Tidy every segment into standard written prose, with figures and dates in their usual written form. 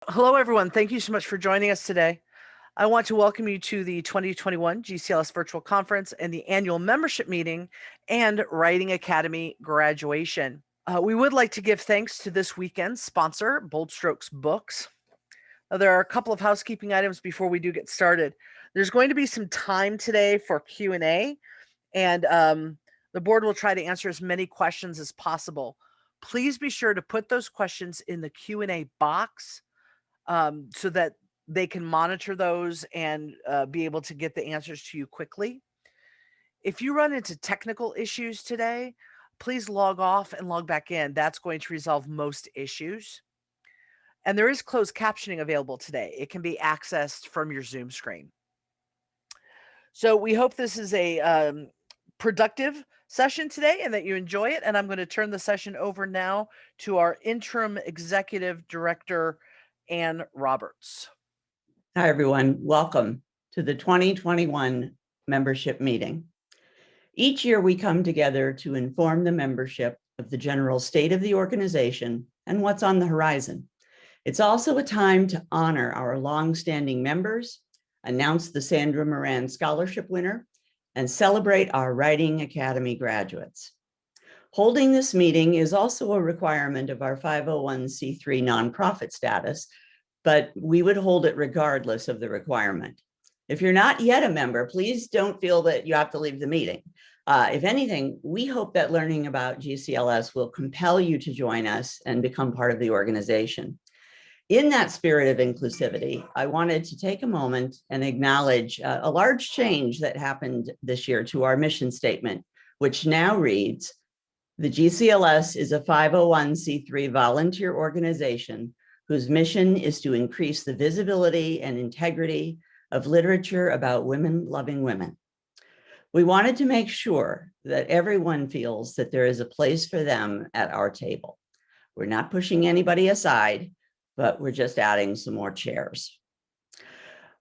Hello, everyone. Thank you so much for joining us today. I want to welcome you to the 2021 GCLS Virtual Conference and the annual membership meeting and Writing Academy graduation. We would like to give thanks to this weekend's sponsor, Bold Strokes Books. There are a couple of housekeeping items before we do get started. There's going to be some time today for Q&A, and the board will try to answer as many questions as possible. Please be sure to put those questions in the Q&A box so that they can monitor those and be able to get the answers to you quickly. If you run into technical issues today, please log off and log back in. That's going to resolve most issues. And there is closed captioning available today. It can be accessed from your Zoom screen. So we hope this is a productive session today and that you enjoy it. And I'm going to turn the session over now to our interim executive director, Ann Roberts. Hi, everyone. Welcome to the 2021 membership meeting. Each year we come together to inform the membership of the general state of the organization and what's on the horizon. It's also a time to honor our longstanding members, announce the Sandra Moran Scholarship winner, and celebrate our Writing Academy graduates. Holding this meeting is also a requirement of our 501c3 nonprofit status, but we would hold it regardless of the requirement. If you're not yet a member, please don't feel that you have to leave the meeting. If anything, we hope that learning about GCLS will compel you to join us and become part of the organization. In that spirit of inclusivity, I wanted to take a moment and acknowledge a large change that happened this year to our mission statement, which now reads, the GCLS is a 501c3 volunteer organization whose mission is to increase the visibility and integrity of literature about women loving women. We wanted to make sure that everyone feels that there is a place for them at our table. We're not pushing anybody aside, but we're just adding some more chairs.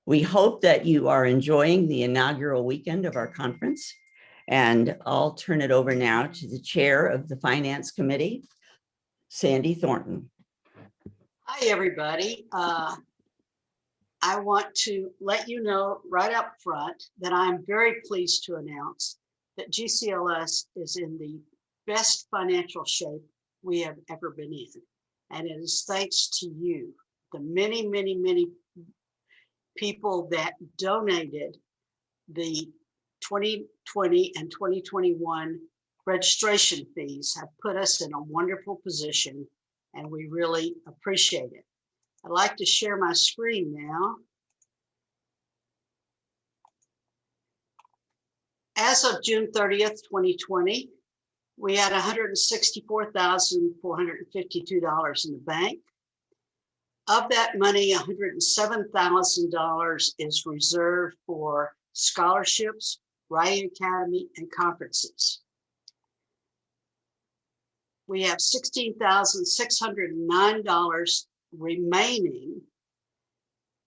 We hope that you are enjoying the inaugural weekend of our conference, and I'll turn it over now to the chair of the Finance Committee, Sandy Thornton. Hi, everybody. I want to let you know right up front that I'm very pleased to announce that GCLS is in the best financial shape we have ever been in. And it is thanks to you, the many, many, many people that donated the 2020 and 2021 registration fees have put us in a wonderful position, and we really appreciate it. I'd like to share my screen now. As of June 30th, 2020, we had $164,452 in the bank. Of that money, $107,000 is reserved for scholarships, Writing Academy, and conferences. We have $16,609 remaining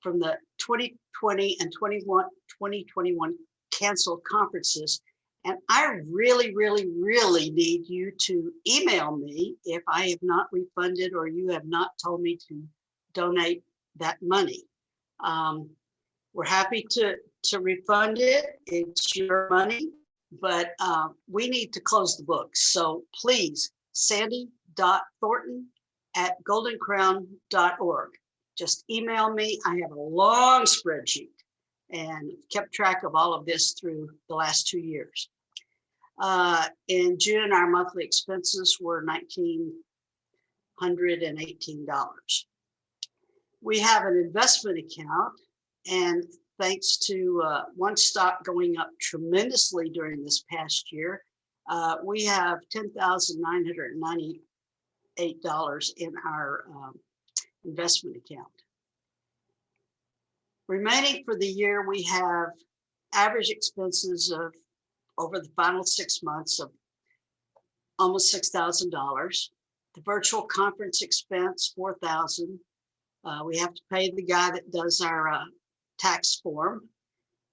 from the 2020 and 2021 canceled conferences. And I really, really, really need you to email me if I have not refunded or you have not told me to donate that money. We're happy to refund it. It's your money, but we need to close the books. So please, sandy.thornton@goldencrown.org. Just email me. I have a long spreadsheet and kept track of all of this through the last 2 years. In June, our monthly expenses were $1,918. We have an investment account, and thanks to one stock going up tremendously during this past year, we have $10,998 in our investment account. Remaining for the year, we have average expenses of over the final 6 months of almost $6,000. The virtual conference expense, $4,000. We have to pay the guy that does our tax form.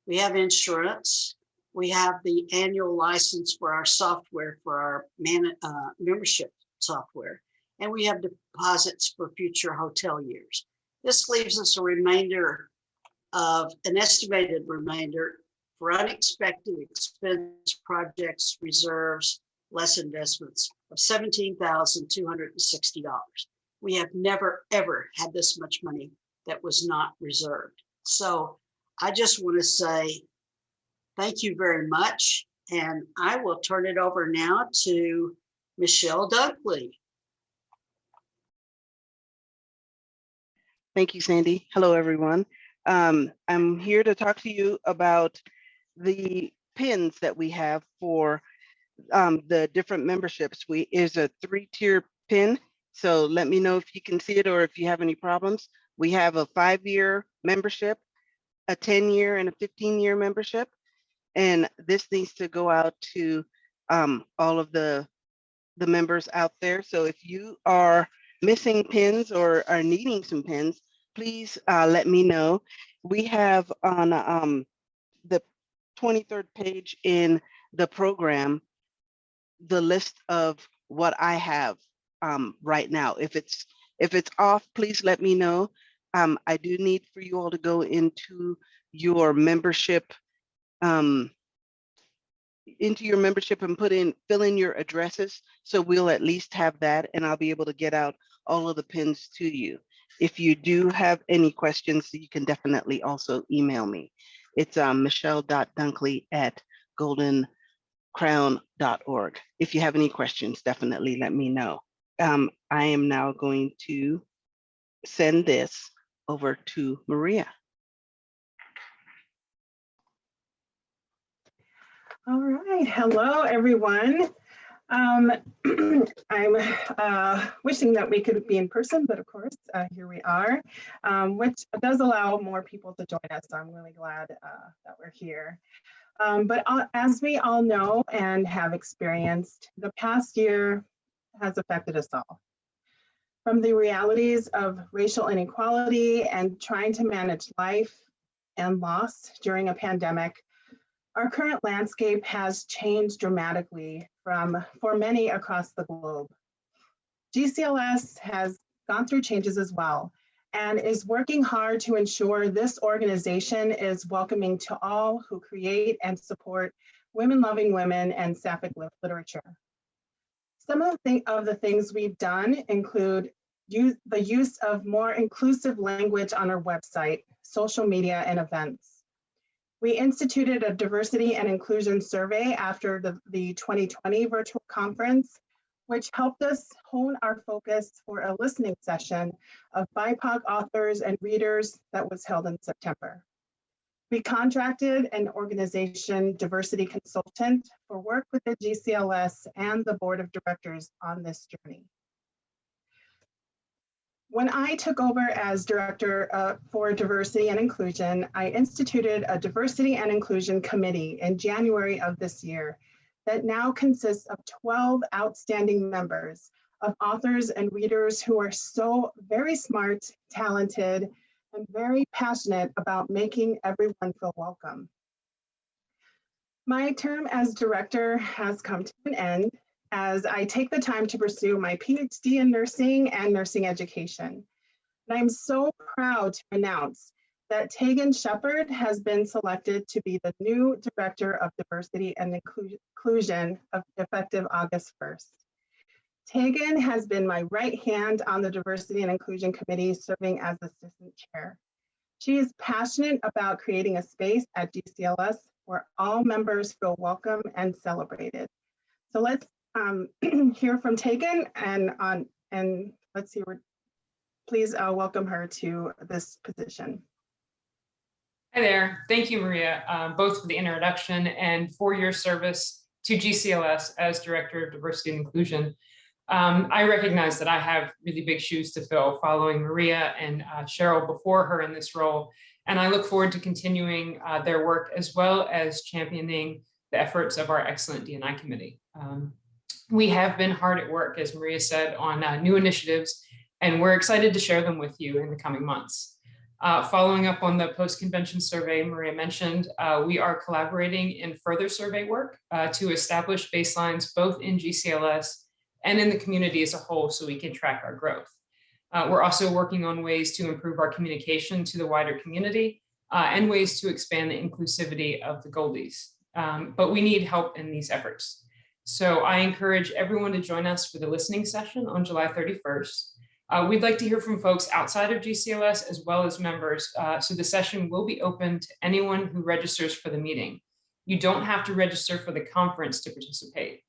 We have insurance. We have the annual license for our software, for our membership software. And we have deposits for future hotel years. This leaves us a remainder of an estimated remainder for unexpected expense projects, reserves, less investments of $17,260. We have never, ever had this much money that was not reserved. So I just want to say thank you very much. And I will turn it over now to Michelle Dunkley. Thank you, Sandy. Hello, everyone. I'm here to talk to you about the pins that we have for the different memberships. Is a 3-tier pin. So let me know if you can see it or if you have any problems. We have a 5-year membership, a 10-year and a 15-year membership. And this needs to go out to all of the members out there. So if you are missing pins or are needing some pins, please let me know. We have on the 23rd page in the program the list of what I have right now. If it's off, please let me know. I do need for you all to go into your membership and fill in your addresses. So we'll at least have that, and I'll be able to get out all of the pins to you. If you do have any questions, you can definitely also email me. It's michelle.dunkley@goldencrown.org. If you have any questions, definitely let me know. I am now going to send this over to Maria. All right, hello everyone. I'm wishing that we could be in person, but of course, here we are, which does allow more people to join us. So I'm really glad that we're here. But as we all know and have experienced, the past year has affected us all. From the realities of racial inequality and trying to manage life and loss during a pandemic, our current landscape has changed dramatically for many across the globe. GCLS has gone through changes as well and is working hard to ensure this organization is welcoming to all who create and support women-loving women and Sapphic literature. Some of the things we've done include the use of more inclusive language on our website, social media, and events. We instituted a diversity and inclusion survey after the 2020 virtual conference, which helped us hone our focus for a listening session of BIPOC authors and readers that was held in September. We contracted an organization diversity consultant for work with the GCLS and the board of directors on this journey. When I took over as director for diversity and inclusion, I instituted a diversity and inclusion committee in January of this year that now consists of 12 outstanding members of authors and readers who are so very smart, talented, and very passionate about making everyone feel welcome. My term as director has come to an end as I take the time to pursue my PhD in nursing and nursing education. And I'm so proud to announce that Tegan Shepard has been selected to be the new Director of Diversity and Inclusion effective August 1st. Tegan has been my right hand on the Diversity and Inclusion Committee, serving as Assistant Chair. She is passionate about creating a space at GCLS where all members feel welcome and celebrated. So let's hear from Tegan and let's see, please welcome her to this position. Hi there. Thank you, Maria, both for the introduction and for your service to GCLS as Director of Diversity and Inclusion. I recognize that I have really big shoes to fill following Maria and Cheryl before her in this role, and I look forward to continuing their work as well as championing the efforts of our excellent D&I committee. We have been hard at work, as Maria said, on new initiatives, and we're excited to share them with you in the coming months. Following up on the post-convention survey Maria mentioned, we are collaborating in further survey work to establish baselines both in GCLS and in the community as a whole so we can track our growth. We're also working on ways to improve our communication to the wider community and ways to expand the inclusivity of the Goldies. But we need help in these efforts. So I encourage everyone to join us for the listening session on July 31st. We'd like to hear from folks outside of GCLS as well as members. So the session will be open to anyone who registers for the meeting. You don't have to register for the conference to participate.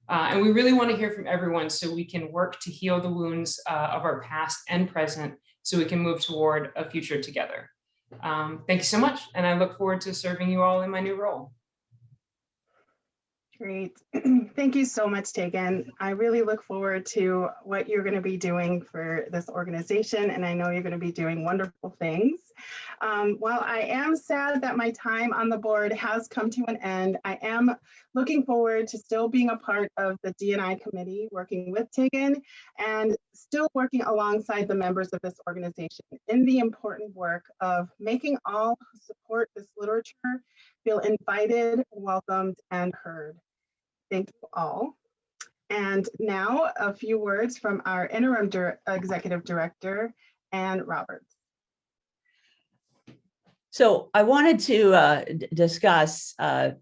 And we really want to hear from everyone so we can work to heal the wounds of our past and present so we can move toward a future together. Thank you so much. And I look forward to serving you all in my new role. Great. Thank you so much, Tegan. I really look forward to what you're going to be doing for this organization, and I know you're going to be doing wonderful things. While I am sad that my time on the board has come to an end, I am looking forward to still being a part of the D&I committee, working with Tegan, and still working alongside the members of this organization in the important work of making all who support this literature feel invited, welcomed, and heard. Thank you all. And now a few words from our interim executive director, Ann Roberts. So I wanted to discuss a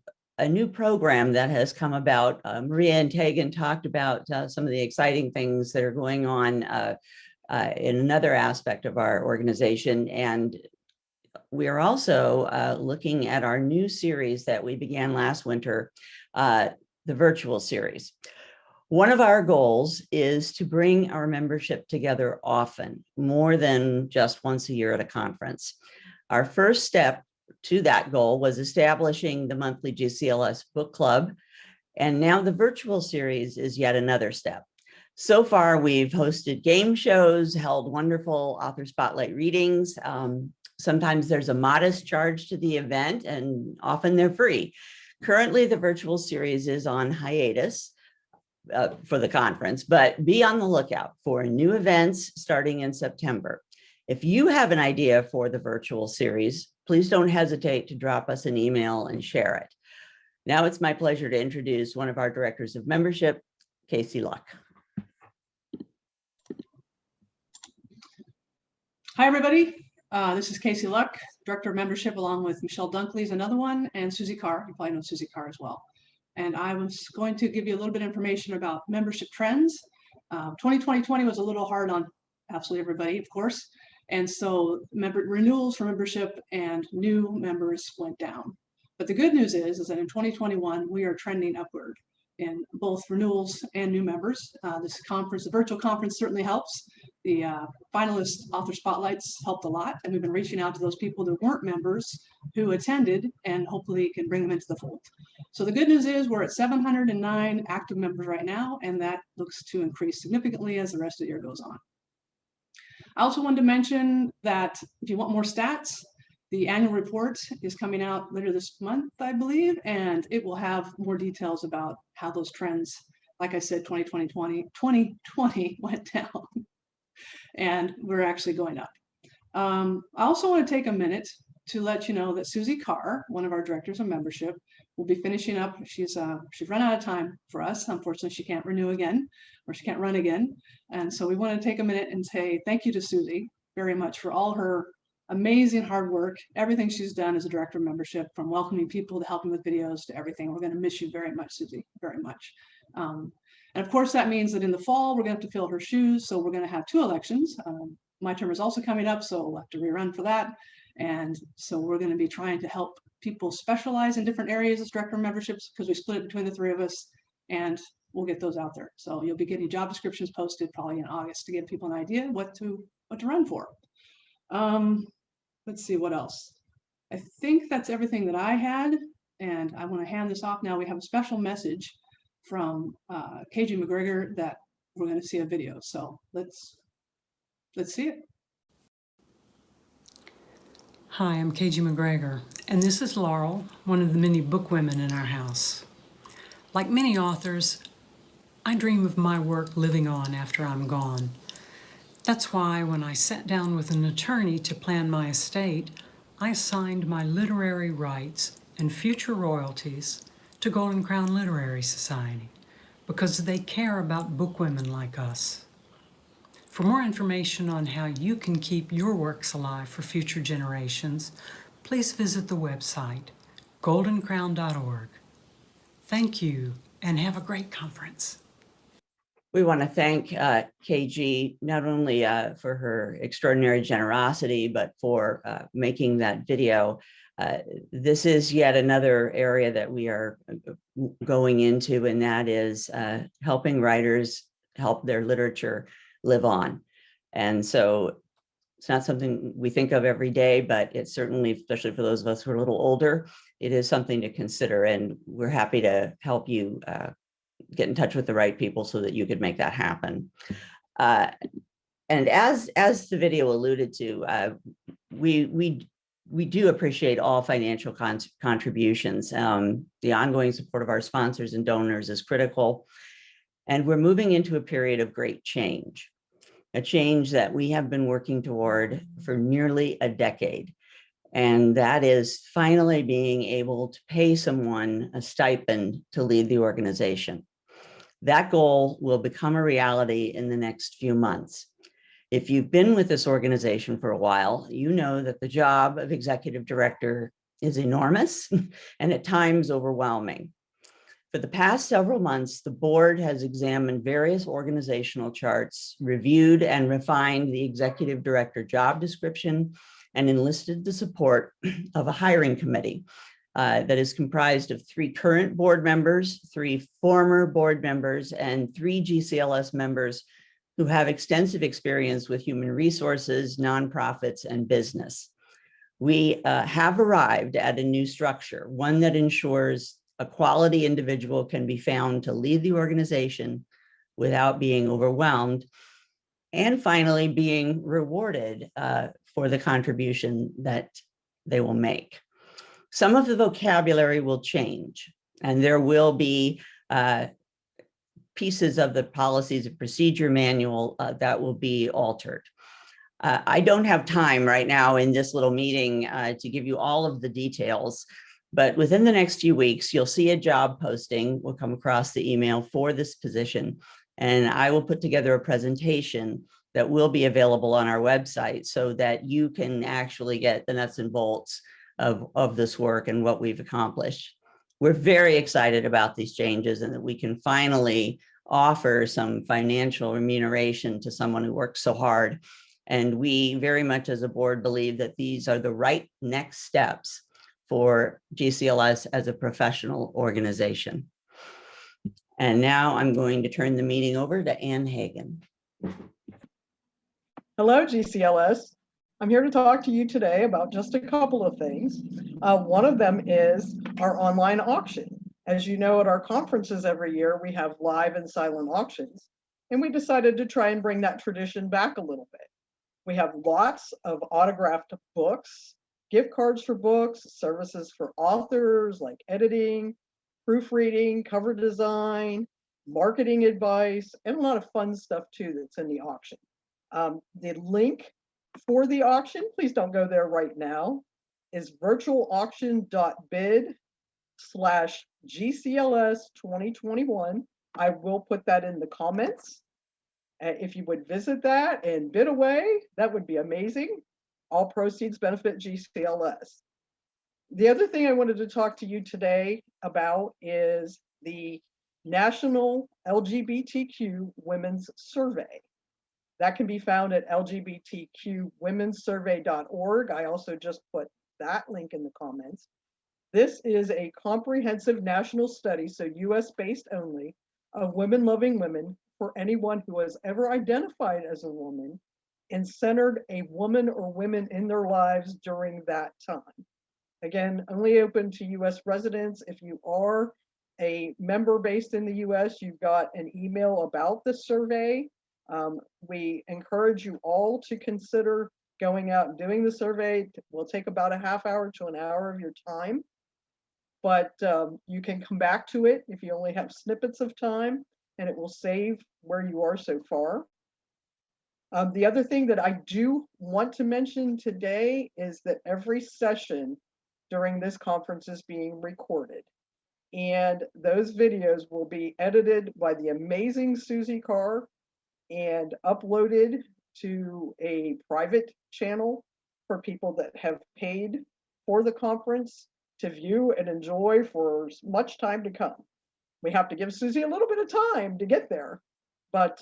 new program that has come about. Maria and Tegan talked about some of the exciting things that are going on in another aspect of our organization. And we are also looking at our new series that we began last winter, the virtual series. One of our goals is to bring our membership together often, more than just once a year at a conference. Our first step to that goal was establishing the monthly GCLS book club, and now the virtual series is yet another step. So far, we've hosted game shows, held wonderful author spotlight readings. Sometimes there's a modest charge to the event, and often they're free. Currently, the virtual series is on hiatus for the conference, but be on the lookout for new events starting in September. If you have an idea for the virtual series, please don't hesitate to drop us an email and share it. Now it's my pleasure to introduce one of our directors of membership, Casey Luck. Hi, everybody. This is Casey Luck, Director of Membership, along with Michelle Dunkley is another one, and Susie Carr. You probably know Susie Carr as well. And I was going to give you a little bit of information about membership trends. 2020 was a little hard on absolutely everybody, of course. And so renewals for membership and new members went down. But the good news is that in 2021, we are trending upward in both renewals and new members. This conference, the virtual conference certainly helps. The finalist author spotlights helped a lot, and we've been reaching out to those people that weren't members who attended, and hopefully can bring them into the fold. So the good news is we're at 709 active members right now, and that looks to increase significantly as the rest of the year goes on. I also wanted to mention that if you want more stats, the annual report is coming out later this month, I believe, and it will have more details about how those trends, like I said, 2020 went down and we're actually going up. I also want to take a minute to let you know that Susie Carr, one of our directors of membership, will be finishing up. She's run out of time for us. Unfortunately, she can't renew again, or she can't run again. And so we want to take a minute and say thank you to Susie very much for all her amazing hard work, everything she's done as a director of membership, from welcoming people to helping with videos to everything. We're going to miss you very much, Susie, very much. And of course, that means that in the fall, we're going to have to fill her shoes. So we're going to have 2 elections. My term is also coming up, so we'll have to rerun for that. And so we're going to be trying to help people specialize in different areas as director of memberships, because we split it between the 3 of us, and we'll get those out there. So you'll be getting job descriptions posted probably in August to give people an idea what to run for. Let's see what else. I think that's everything that I had, and I want to hand this off now. We have a special message from KG McGregor that we're going to see a video. So let's see it. Hi, I'm KG McGregor, and this is Laurel, one of the many book women in our house. Like many authors, I dream of my work living on after I'm gone. That's why when I sat down with an attorney to plan my estate, I assigned my literary rights and future royalties to Golden Crown Literary Society, because they care about book women like us. For more information on how you can keep your works alive for future generations, please visit the website goldencrown.org. Thank you and have a great conference. We want to thank KG not only for her extraordinary generosity, but for making that video. This is yet another area that we are going into, and that is helping writers help their literature live on. And so it's not something we think of every day, but it's certainly, especially for those of us who are a little older, it is something to consider, and we're happy to help you get in touch with the right people so that you could make that happen. And as the video alluded to, we do appreciate all financial contributions. The ongoing support of our sponsors and donors is critical. And we're moving into a period of great change, a change that we have been working toward for nearly a decade. And that is finally being able to pay someone a stipend to lead the organization. That goal will become a reality in the next few months. If you've been with this organization for a while, you know that the job of executive director is enormous and at times overwhelming. For the past several months, the board has examined various organizational charts, reviewed and refined the executive director job description, and enlisted the support of a hiring committee that is comprised of 3 current board members, 3 former board members, and 3 GCLS members who have extensive experience with human resources, nonprofits, and business. We have arrived at a new structure, one that ensures a quality individual can be found to lead the organization without being overwhelmed, and finally being rewarded for the contribution that they will make. Some of the vocabulary will change, and there will be pieces of the policies and procedure manual that will be altered. I don't have time right now in this little meeting to give you all of the details, but within the next few weeks, you'll see a job posting will come across the email for this position, and I will put together a presentation that will be available on our website so that you can actually get the nuts and bolts of this work and what we've accomplished. We're very excited about these changes and that we can finally offer some financial remuneration to someone who works so hard. And we very much as a board believe that these are the right next steps for GCLS as a professional organization. And now I'm going to turn the meeting over to Ann Hagan. Hello, GCLS. I'm here to talk to you today about just a couple of things. One of them is our online auction. As you know, at our conferences every year, we have live and silent auctions, and we decided to try and bring that tradition back a little bit. We have lots of autographed books, gift cards for books, services for authors like editing, proofreading, cover design, marketing advice, and a lot of fun stuff too that's in the auction. The link for the auction, please don't go there right now, is virtualauction.bid/GCLS 2021. I will put that in the comments. If you would visit that and bid away, that would be amazing. All proceeds benefit GCLS. The other thing I wanted to talk to you today about is the National LGBTQ Women's Survey. That can be found at lgbtqwomensurvey.org. I also just put that link in the comments. This is a comprehensive national study, so US-based only, of women loving women for anyone who has ever identified as a woman and centered a woman or women in their lives during that time. Again, only open to US residents. If you are a member based in the US, you've got an email about the survey. We encourage you all to consider going out and doing the survey. It will take about a half hour to an hour of your time, but you can come back to it if you only have snippets of time, and it will save where you are so far. The other thing that I do want to mention today is that every session during this conference is being recorded, and those videos will be edited by the amazing Susie Carr and uploaded to a private channel for people that have paid for the conference to view and enjoy for much time to come. We have to give Susie a little bit of time to get there, but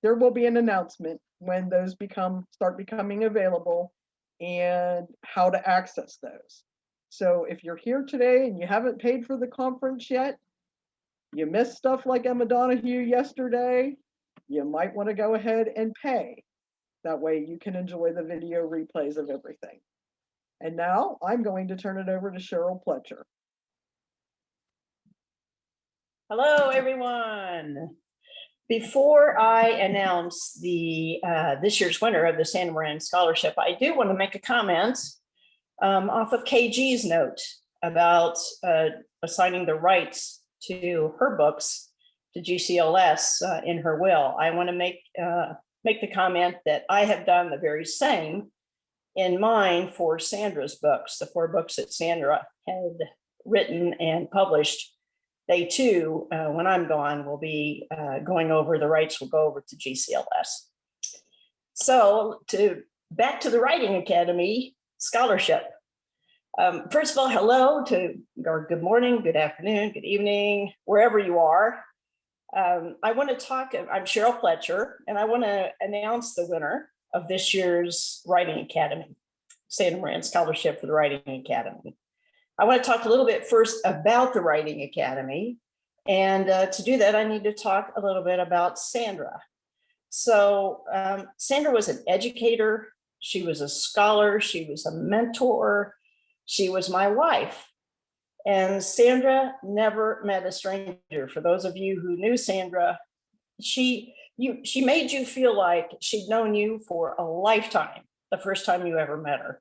there will be an announcement when those start becoming available and how to access those. So if you're here today and you haven't paid for the conference yet, you missed stuff like Emma Donahue yesterday, you might want to go ahead and pay. That way you can enjoy the video replays of everything. And now I'm going to turn it over to Cheryl Pletcher. Hello, everyone. Before I announce the this year's winner of the Sandra Moran Scholarship, I do want to make a comment off of KG's note about assigning the rights to her books to GCLS in her will. I want to make the comment that I have done the very same in mine for Sandra's books, the 4 books that Sandra had written and published. They too, when I'm gone, will be going over, the rights will go over to GCLS. So back to the Writing Academy Scholarship. First of all, hello to, or good morning, good afternoon, good evening, wherever you are. I want to talk, I'm Cheryl Pletcher, and I want to announce the winner of this year's Writing Academy, Sandra Moran Scholarship for the Writing Academy. I want to talk a little bit first about the Writing Academy. And to do that, I need to talk a little bit about Sandra. So Sandra was an educator. She was a scholar. She was a mentor. She was my wife. And Sandra never met a stranger. For those of you who knew Sandra, she made you feel like she'd known you for a lifetime, the first time you ever met her.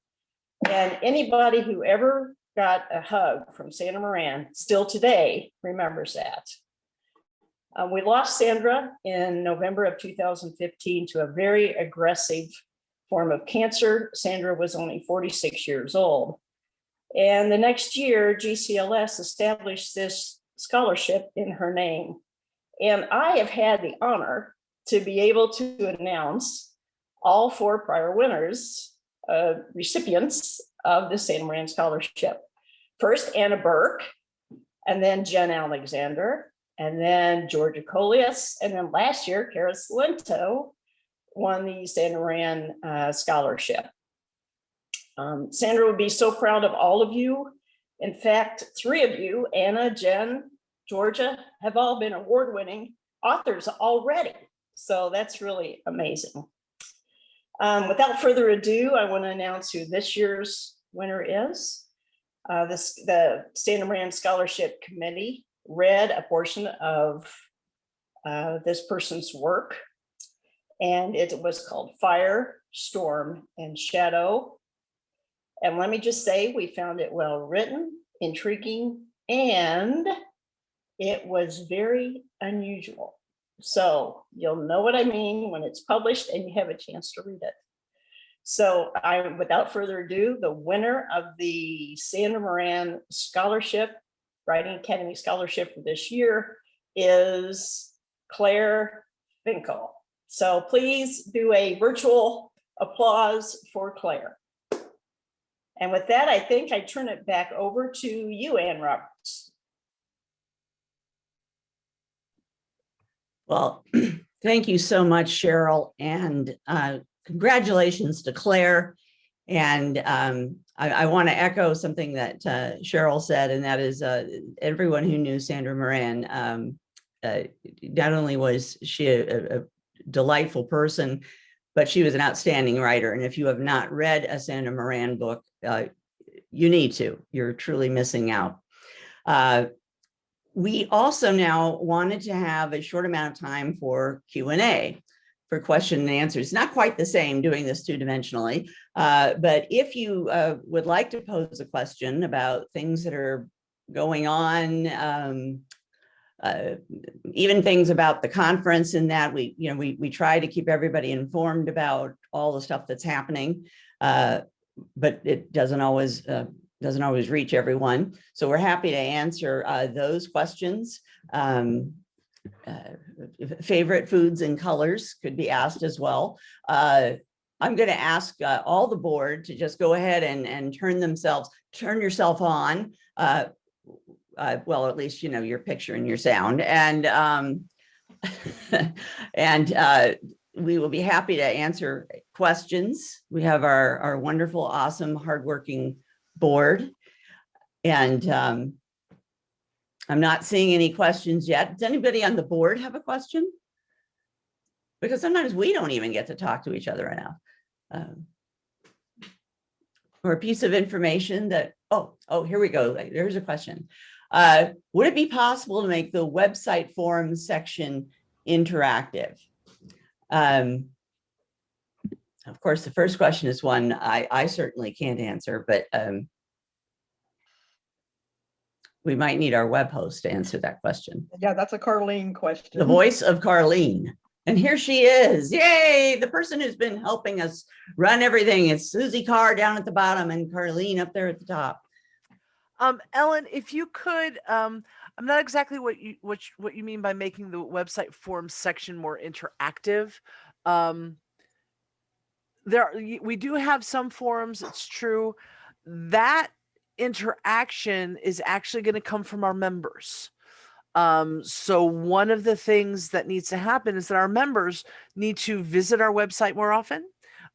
And anybody who ever got a hug from Sandra Moran still today remembers that. We lost Sandra in November of 2015 to a very aggressive form of cancer. Sandra was only 46 years old. And the next year, GCLS established this scholarship in her name. And I have had the honor to be able to announce all 4 prior winners, recipients of the Sandra Moran Scholarship. First, Anna Burke, and then Jen Alexander, and then Georgia Colias, and then last year, Kara Salento won the Sandra Moran Scholarship. Sandra would be so proud of all of you. In fact, 3 of you, Anna, Jen, Georgia, have all been award-winning authors already. So that's really amazing. Without further ado, I want to announce who this year's winner is. The Sandra Moran Scholarship Committee read a portion of this person's work, and it was called Fire, Storm, and Shadow. And let me just say, we found it well written, intriguing, and it was very unusual. So you'll know what I mean when it's published and you have a chance to read it. So without further ado, the winner of the Sandra Moran Scholarship, Writing Academy Scholarship for this year is Claire Finkel. So please do a virtual applause for Claire. And with that, I think I turn it back over to you, Ann Roberts. Well, thank you so much, Cheryl, and congratulations to Claire. And I want to echo something that Cheryl said, and that is everyone who knew Sandra Moran, not only was she a delightful person, but she was an outstanding writer. And if you have not read a Sandra Moran book, you need to. You're truly missing out. We also now wanted to have a short amount of time for Q&A, for question and answers. Not quite the same doing this 2-dimensionally, but if you would like to pose a question about things that are going on, even things about the conference, and that we try to keep everybody informed about all the stuff that's happening, but it doesn't always reach everyone. So we're happy to answer those questions. favorite foods and colors could be asked as well. I'm going to ask all the board to just go ahead and turn yourself on. Well, at least, you know, your picture and your sound. And and we will be happy to answer questions. We have our wonderful, awesome, hardworking board. And I'm not seeing any questions yet. Does anybody on the board have a question? Because sometimes we don't even get to talk to each other enough. Or a piece of information that, oh, here we go. There's a question. Would it be possible to make the website forums section interactive? Of course, the first question is one I certainly can't answer, but we might need our web host to answer that question. Yeah, that's a Carlene question. The voice of Carlene. And here she is. Yay, the person who's been helping us run everything. It's Susie Carr down at the bottom and Carlene up there at the top. Ellen, if you could, I'm not exactly what you mean by making the website forums section more interactive. We do have some forums, it's true. That interaction is actually going to come from our members. So one of the things that needs to happen is that our members need to visit our website more often.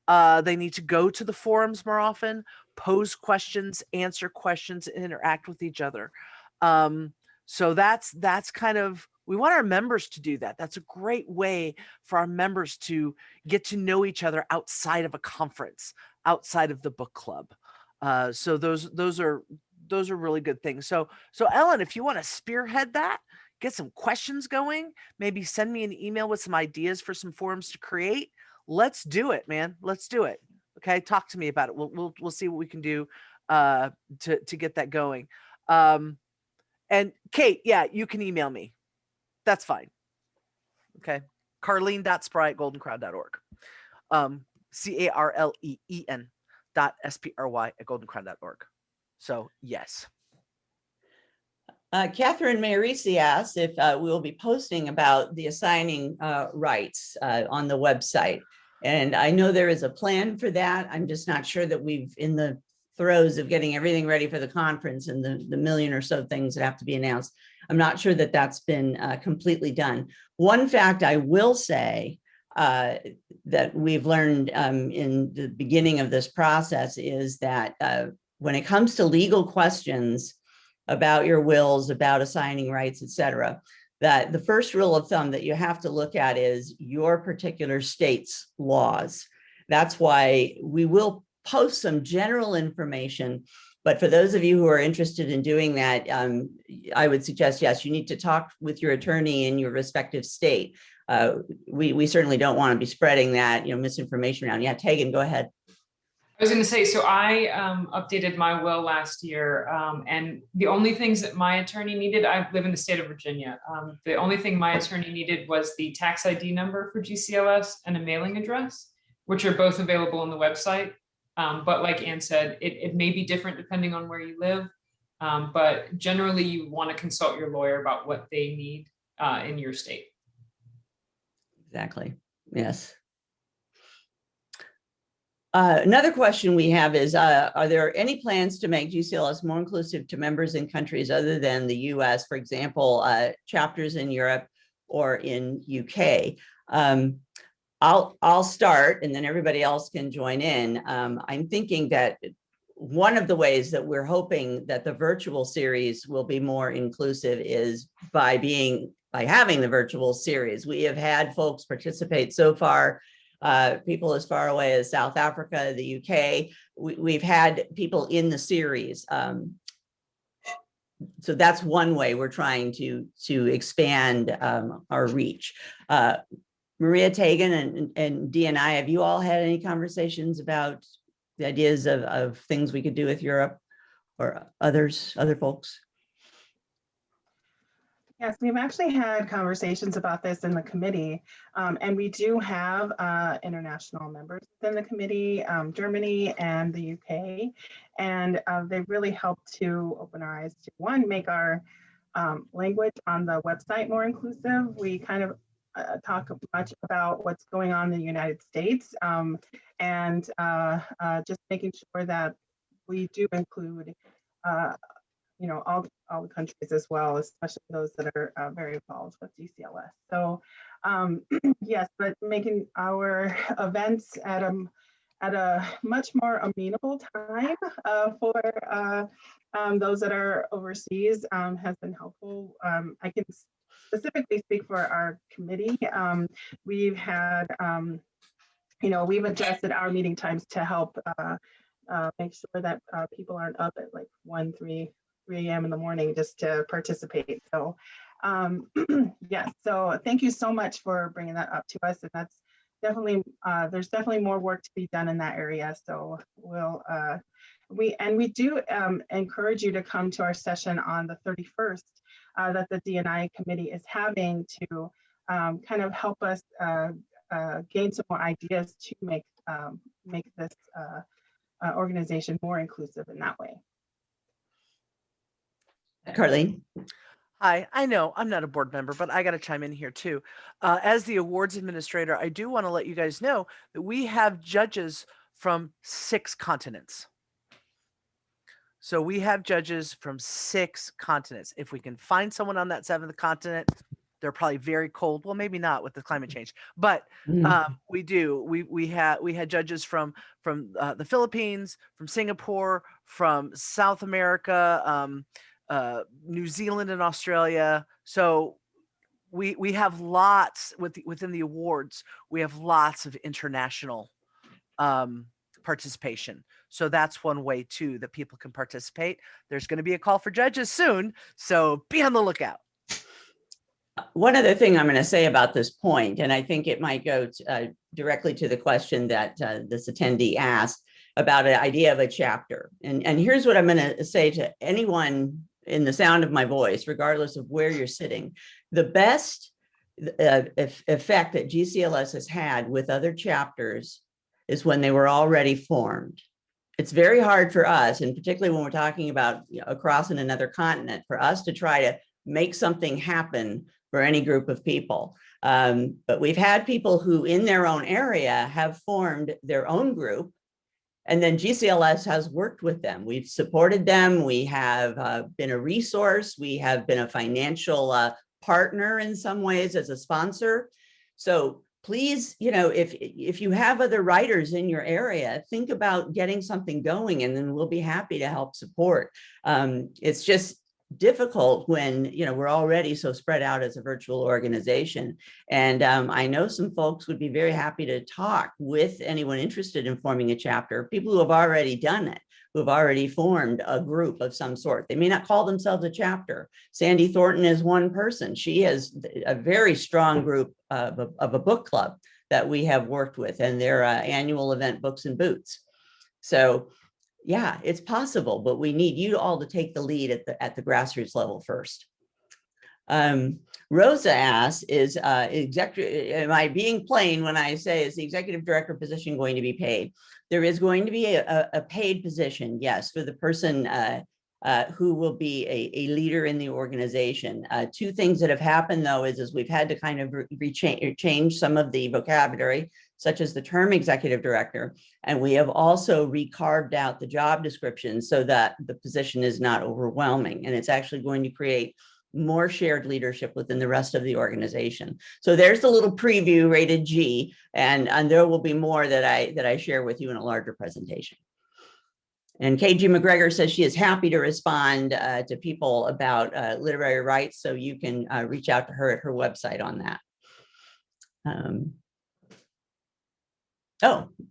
They need to go to the forums more often, pose questions, answer questions, and interact with each other. So that's kind of, we want our members to do that. That's a great way for our members to get to know each other outside of a conference, outside of the book club. So those are really good things. So Ellen, if you want to spearhead that, get some questions going, maybe send me an email with some ideas for some forums to create. Let's do it, man. Let's do it. Okay. Talk to me about it. We'll see what we can do to get that going. And Kate, yeah, you can email me. That's fine. Okay. Carleen.spry@goldencrown.org. CARLEEN.SPRY@goldencrown.org. So yes. Catherine Mayorisi asks if we'll be posting about the assigning rights on the website. And I know there is a plan for that. I'm just not sure that we've in the throes of getting everything ready for the conference and the million or so things that have to be announced. I'm not sure that that's been completely done. One fact I will say that we've learned in the beginning of this process is that when it comes to legal questions about your wills, about assigning rights, et cetera, that the first rule of thumb that you have to look at is your particular state's laws. That's why we will post some general information. But for those of you who are interested in doing that, I would suggest, yes, you need to talk with your attorney in your respective state. We certainly don't want to be spreading that, misinformation around. Yeah, Tegan, go ahead. I was going to say, so I updated my will last year, and the only things that my attorney needed, I live in the state of Virginia. The only thing my attorney needed was the tax ID number for GCLS and a mailing address, which are both available on the website. But like Ann said, it may be different depending on where you live. But generally, you want to consult your lawyer about what they need in your state. Exactly. Yes. Another question we have is, are there any plans to make GCLS more inclusive to members in countries other than the US, for example, chapters in Europe or in UK? I'll start and then everybody else can join in. I'm thinking that one of the ways that we're hoping that the virtual series will be more inclusive is by having the virtual series. We have had folks participate so far, people as far away as South Africa, the UK. We've had people in the series. So that's one way we're trying to expand our reach. Maria, Tegan, and Dee and I, have you all had any conversations about the ideas of things we could do with Europe or other folks? Yes, we've actually had conversations about this in the committee, and we do have international members within the committee, Germany and the UK, and they really helped to open our eyes to, one, make our language on the website more inclusive. We kind of talk much about what's going on in the United States, and just making sure that we do include all the countries as well, especially those that are very involved with GCLS. So yes, but making our events at a much more amenable time for those that are overseas has been helpful. I can specifically speak for our committee. We've had, we've adjusted our meeting times to help make sure that people aren't up at like 3 a.m. in the morning just to participate. So yes, so thank you so much for bringing that up to us. And that's definitely, there's definitely more work to be done in that area. So we do encourage you to come to our session on the 31st that the D&I committee is having to kind of help us gain some more ideas to make this organization more inclusive in that way. Carlene. Hi, I know I'm not a board member, but I got to chime in here too. As the awards administrator, I do want to let you guys know that we have judges from 6 continents. So we have judges from 6 continents. If we can find someone on that 7th continent, they're probably very cold. Well, maybe not with the climate change, but we do. We had judges from the Philippines, from Singapore, from South America, New Zealand and Australia. So we have lots within the awards. We have lots of international participation. So that's one way too that people can participate. There's going to be a call for judges soon, so be on the lookout. One other thing I'm going to say about this point, and I think it might go directly to the question that this attendee asked about an idea of a chapter. And here's what I'm going to say to anyone in the sound of my voice, regardless of where you're sitting. The best effect that GCLS has had with other chapters is when they were already formed. It's very hard for us, and particularly when we're talking about across in another continent, for us to try to make something happen for any group of people. But we've had people who in their own area have formed their own group, and then GCLS has worked with them. We've supported them. We have been a resource. We have been a financial partner in some ways as a sponsor. So please, if you have other writers in your area, think about getting something going, and then we'll be happy to help support. It's just difficult when we're already so spread out as a virtual organization. And I know some folks would be very happy to talk with anyone interested in forming a chapter, people who have already done it, who have already formed a group of some sort. They may not call themselves a chapter. Sandy Thornton is one person. She has a very strong group of a book club that we have worked with, and their annual event, Books and Boots. So yeah, it's possible, but we need you all to take the lead at the grassroots level first. Rosa asks, am I being plain when I say, is the executive director position going to be paid? There is going to be a paid position, yes, for the person who will be a leader in the organization. 2 things that have happened though is we've had to kind of change some of the vocabulary, such as the term executive director. And we have also recarved out the job description so that the position is not overwhelming. And it's actually going to create more shared leadership within the rest of the organization. So there's the little preview, rated G, and there will be more that I share with you in a larger presentation. And KG McGregor says she is happy to respond to people about literary rights. So you can reach out to her at her website on that.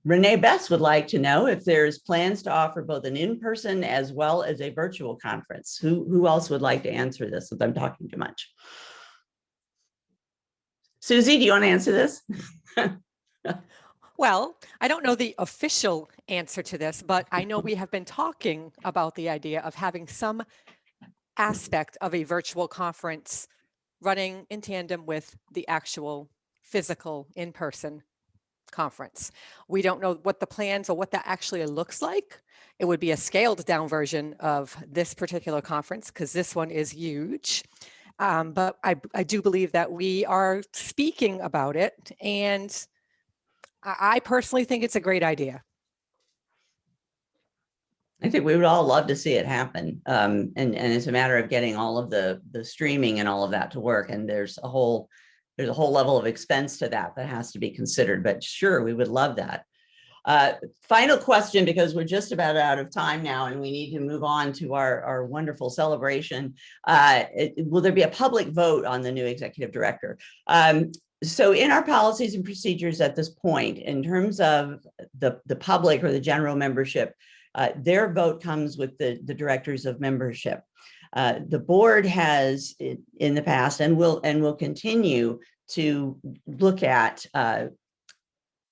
Renee Bess would like to know if there's plans to offer both an in-person as well as a virtual conference. Who else would like to answer this since I'm talking too much? Susie, do you want to answer this? Well, I don't know the official answer to this, but I know we have been talking about the idea of having some aspect of a virtual conference running in tandem with the actual physical in-person conference. We don't know what the plans or what that actually looks like It would be a scaled down version of this particular conference because this one is huge. But I do believe that we are speaking about it, and I personally think it's a great idea. I think we would all love to see it happen. And it's a matter of getting all of the streaming and all of that to work. And there's a whole level of expense to that has to be considered, but sure, we would love that. Final question, because we're just about out of time now and we need to move on to our wonderful celebration. Will there be a public vote on the new executive director? So in our policies and procedures at this point, in terms of the public or the general membership, their vote comes with the directors of membership. The board has in the past and will continue to look at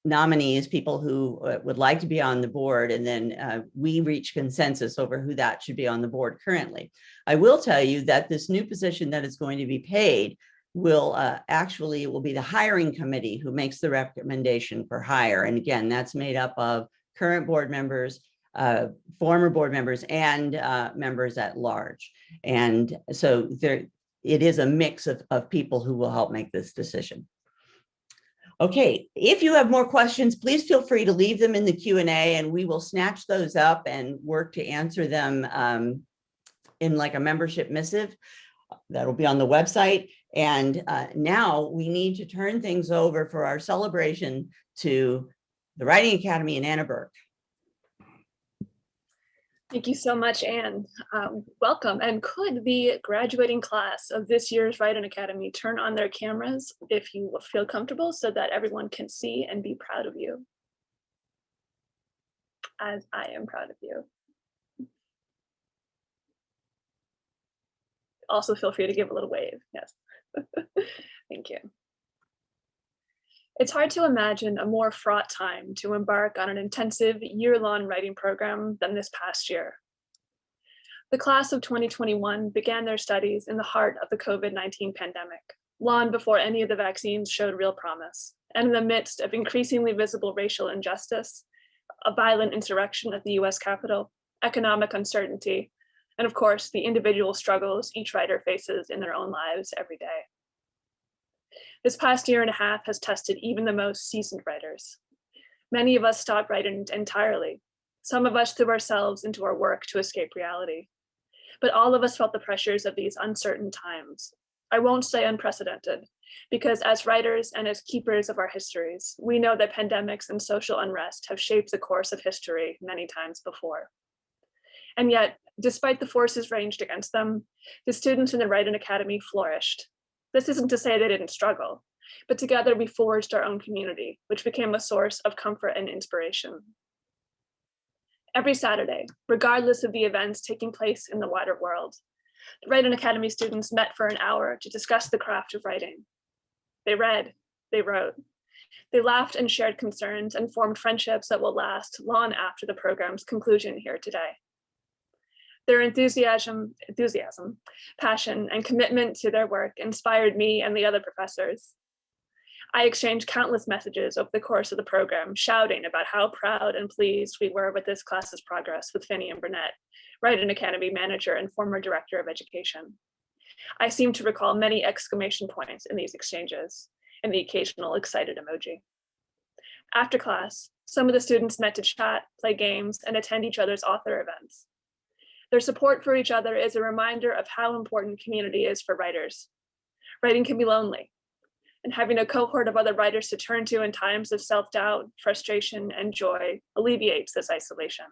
nominees, people who would like to be on the board, and then we reach consensus over who that should be on the board currently. I will tell you that this new position that is going to be paid will it will be the hiring committee who makes the recommendation for hire. And again, that's made up of current board members, former board members, and members at large. And so it is a mix of people who will help make this decision. Okay, if you have more questions, please feel free to leave them in the Q&A and we will snatch those up and work to answer them in like a membership missive. That'll be on the website. And now we need to turn things over for our celebration to the Writing Academy in Anna Burke. Thank you so much, Anne. Welcome. And could the graduating class of this year's Writing Academy turn on their cameras if you feel comfortable so that everyone can see and be proud of you? As I am proud of you. Also feel free to give a little wave. Yes. Thank you. It's hard to imagine a more fraught time to embark on an intensive year-long writing program than this past year. The class of 2021 began their studies in the heart of the COVID-19 pandemic, long before any of the vaccines showed real promise, and in the midst of increasingly visible racial injustice, a violent insurrection at the US Capitol, economic uncertainty, and of course, the individual struggles each writer faces in their own lives every day. This past year and a half has tested even the most seasoned writers. Many of us stopped writing entirely. Some of us threw ourselves into our work to escape reality. But all of us felt the pressures of these uncertain times. I won't say unprecedented, because as writers and as keepers of our histories, we know that pandemics and social unrest have shaped the course of history many times before. And yet, despite the forces ranged against them, the students in the Writing Academy flourished. This isn't to say they didn't struggle, but together we forged our own community, which became a source of comfort and inspiration. Every Saturday, regardless of the events taking place in the wider world, the Writing Academy students met for an hour to discuss the craft of writing. They read, they wrote, they laughed and shared concerns and formed friendships that will last long after the program's conclusion here today. Their enthusiasm, passion, and commitment to their work inspired me and the other professors. I exchanged countless messages over the course of the program, shouting about how proud and pleased we were with this class's progress with Finian Burnett, Writing Academy manager and former director of education. I seem to recall many exclamation points in these exchanges and the occasional excited emoji. After class, some of the students met to chat, play games, and attend each other's author events. Their support for each other is a reminder of how important community is for writers. Writing can be lonely, and having a cohort of other writers to turn to in times of self-doubt, frustration, and joy alleviates this isolation.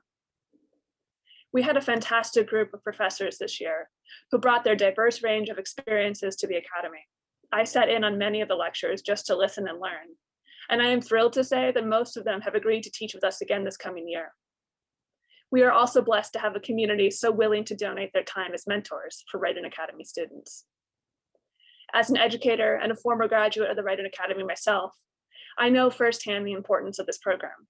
We had a fantastic group of professors this year who brought their diverse range of experiences to the Academy. I sat in on many of the lectures just to listen and learn, and I am thrilled to say that most of them have agreed to teach with us again this coming year. We are also blessed to have a community so willing to donate their time as mentors for Writing Academy students. As an educator and a former graduate of the Writing Academy myself, I know firsthand the importance of this program.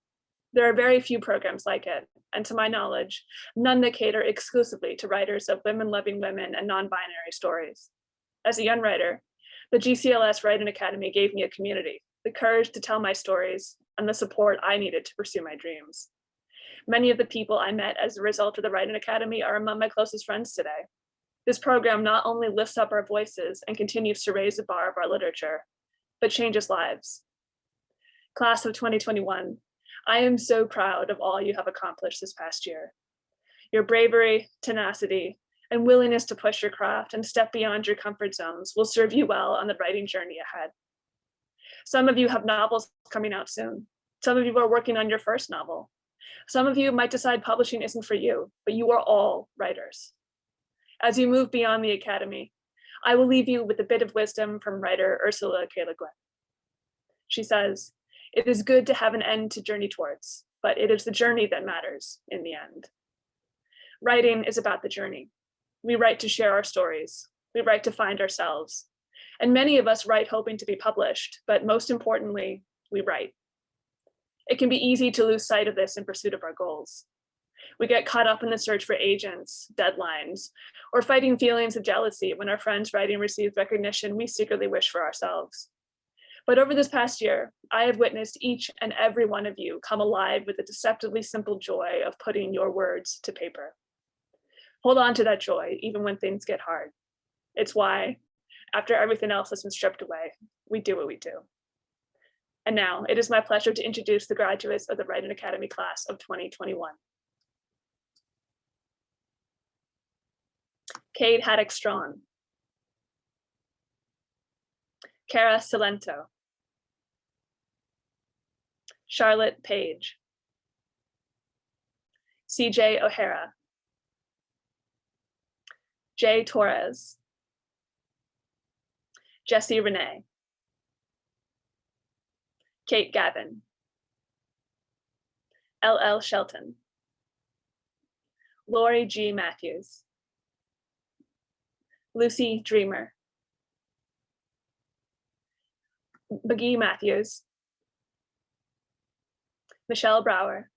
There are very few programs like it, and to my knowledge, none that cater exclusively to writers of women-loving women and non-binary stories. As a young writer, the GCLS Writing Academy gave me a community, the courage to tell my stories, and the support I needed to pursue my dreams. Many of the people I met as a result of the Writing Academy are among my closest friends today. This program not only lifts up our voices and continues to raise the bar of our literature, but changes lives. Class of 2021, I am so proud of all you have accomplished this past year. Your bravery, tenacity, and willingness to push your craft and step beyond your comfort zones will serve you well on the writing journey ahead. Some of you have novels coming out soon. Some of you are working on your first novel. Some of you might decide publishing isn't for you, but you are all writers. As you move beyond the academy, I will leave you with a bit of wisdom from writer Ursula K. Le Guin. She says, "It is good to have an end to journey towards, but it is the journey that matters in the end." Writing is about the journey. We write to share our stories. We write to find ourselves. And many of us write hoping to be published, but most importantly, we write. It can be easy to lose sight of this in pursuit of our goals. We get caught up in the search for agents, deadlines, or fighting feelings of jealousy when our friends' writing receives recognition we secretly wish for ourselves. But over this past year, I have witnessed each and every one of you come alive with the deceptively simple joy of putting your words to paper. Hold on to that joy, even when things get hard. It's why, after everything else has been stripped away, we do what we do. And now it is my pleasure to introduce the graduates of the Writing Academy class of 2021. Cade Haddock Strawn, Cara Cilento, Charlotte Page, CJ O'Hara, Jay Torres, Jessie Renee, Kate Gavin, LL Shelton, Lori G. Matthews, Lucy Dreamer, McGee Matthews, Michelle Brower,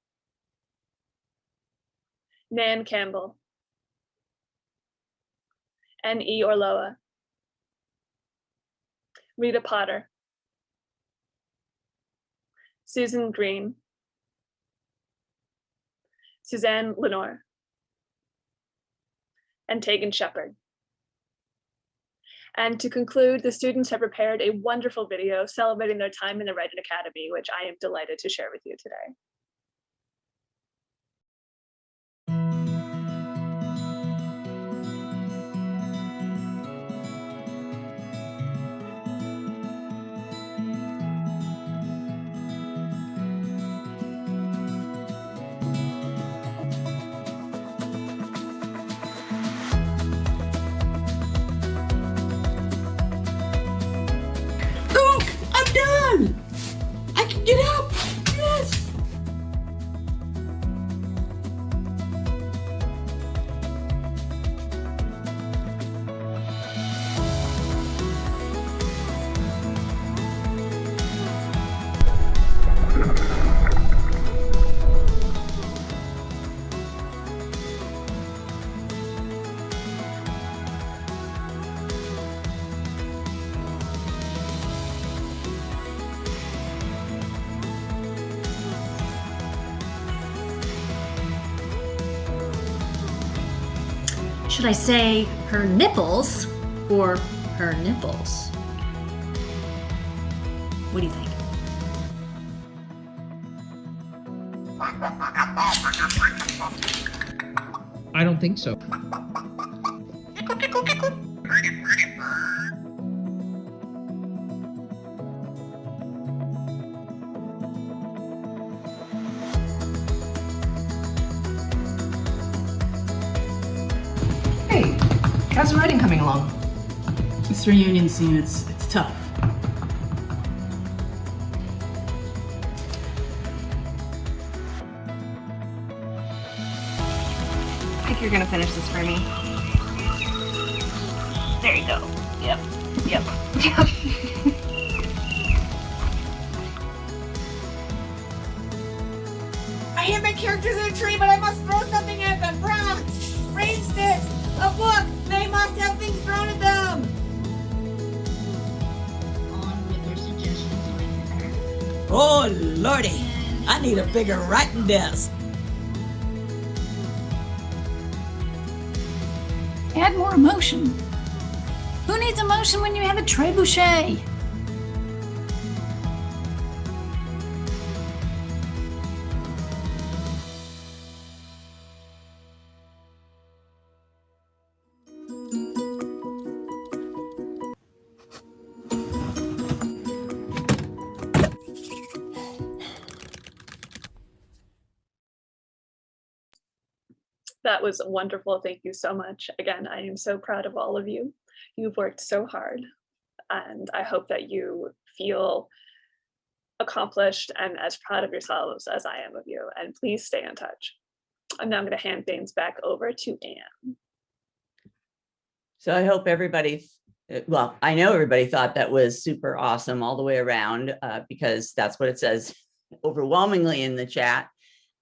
Nan Campbell, N.E. Orloa, Rita Potter, Susan Green, Suzanne Lenore, and Tegan Shepard. And to conclude, the students have prepared a wonderful video celebrating their time in the Writing Academy, which I am delighted to share with you today. I'm done. I can get up. Yes. Should I say her nipples or her nipples? What do you think? I don't think so. Hey, how's the writing coming along? This reunion scene, it's tough. I think you're gonna finish this for me. There you go. Yep. I hit my characters in a tree, but I must throw something at them. Rocks, rain sticks, a book. They must have things thrown at them. On with your suggestions, Oh, Lordy, I need a bigger writing desk. Add more emotion. Who needs emotion when you have a trebuchet? That was wonderful. Thank you so much. Again, I am so proud of all of you. You've worked so hard, and I hope that you feel accomplished and as proud of yourselves as I am of you. And please stay in touch. And now I'm going to hand things back over to Anne. So I hope everybody, well, I know everybody thought that was super awesome all the way around, because that's what it says overwhelmingly in the chat.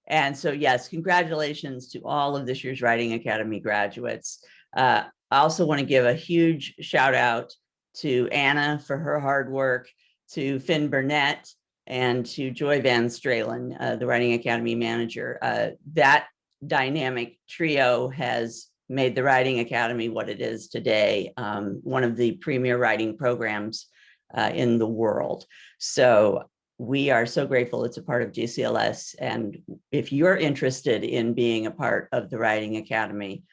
And so, yes, congratulations to all of this year's Writing Academy graduates. I also want to give a huge shout out to Anna for her hard work, to Finn Burnett, and to Joy Van Stralen, the Writing Academy manager. That dynamic trio has made the Writing Academy what it is today, one of the premier writing programs in the world. So we are so grateful it's a part of GCLS. And if you're interested in being a part of the Writing Academy,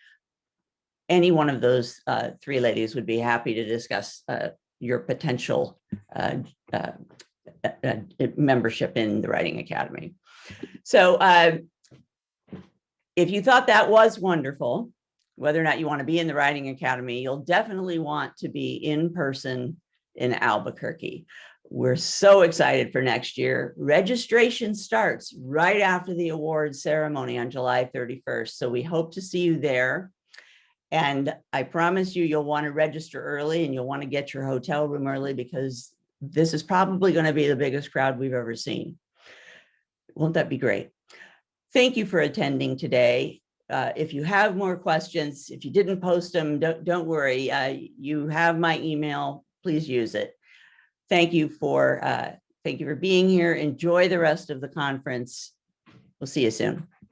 any one of those three ladies would be happy to discuss your potential membership in the Writing Academy. So if you thought that was wonderful, whether or not you want to be in the Writing Academy, you'll definitely want to be in person in Albuquerque. We're so excited for next year. Registration starts right after the awards ceremony on July 31st. So we hope to see you there. And I promise you, you'll want to register early and you'll want to get your hotel room early, because this is probably going to be the biggest crowd we've ever seen. Won't that be great? Thank you for attending today. If you have more questions, if you didn't post them, don't worry. You have my email. Please use it. Thank you for being here. Enjoy the rest of the conference. We'll see you soon.